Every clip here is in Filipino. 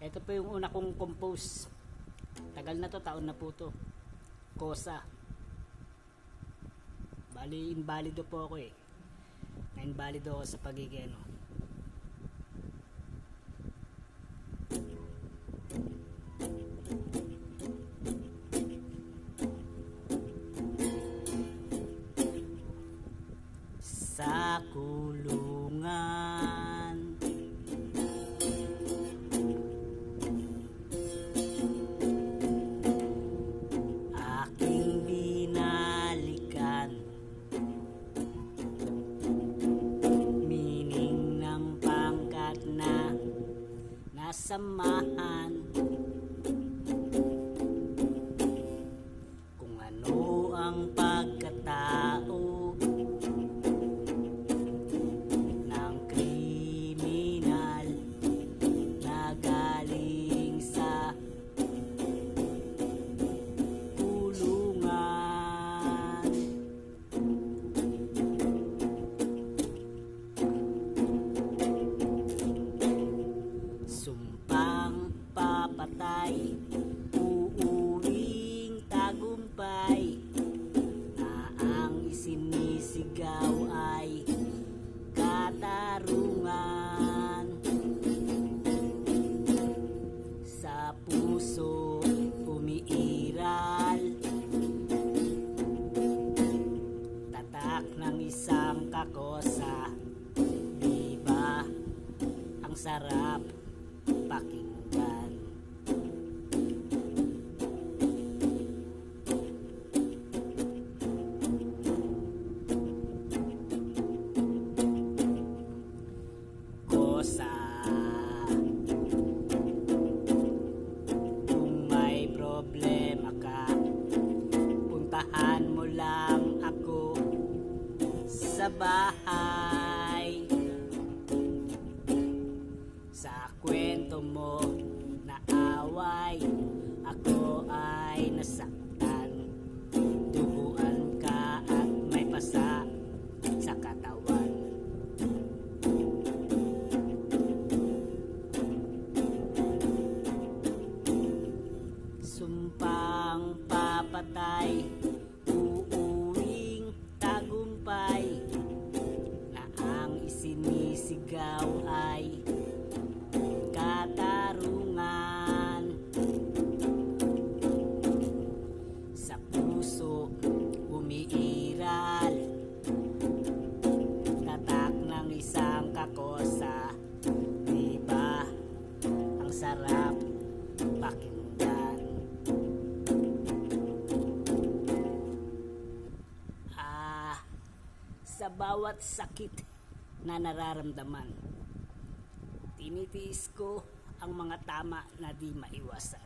Ito po yung una kong compose. Tagal na to, taon na po to. Kosa. Bali, invalido po ako eh. Na-invalido ako sa pagiging ano. Sa kulungan aking binalikan, meaning ng pangkat na nasamahan, kung ano ang pagkatao ng kriminal na galing sa kulungan. Sumpang papatay, uuwing tagumpay, na ang isinisigaw ay katarungan. Sa puso umiiral, tatak ng isang kakosa. Diba ang sarap pakinggan? Kosa. Kung may problema ka, puntahan mo lang ako sa bahay. Sa kwento mo na away, ako ay nasaktan. Duguan ka at may pasa sa katawan. Sumpang papatay, uuwing tagumpay, na ang isinisigaw ay katarungan. Sa puso umiiral, tatak ng isang kakosa. Diba ang sarap pakinggan? Sa bawat sakit na nararamdaman, tinitiis ko ang mga tama na di maiwasan.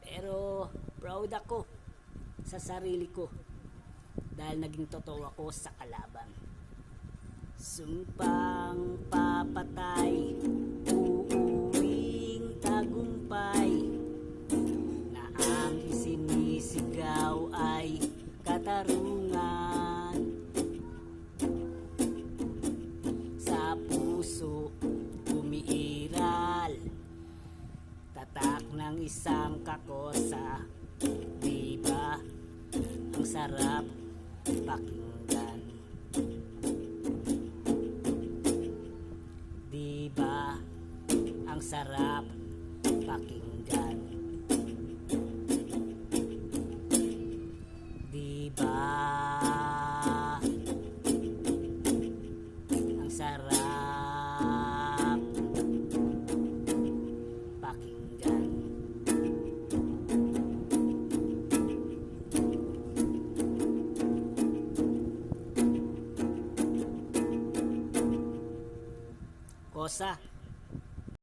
Pero proud ako sa sarili ko dahil naging totoo ako sa kalaban. Sumpang papatay, uuwing tagumpay, na ang isinisigaw ay katarungan. Sa puso umiiral, tatak ng isang kakosa. Diba ang sarap pakinggan? Diba ang sarap pakinggan? Diba ang sarap pakinggan? Kosa.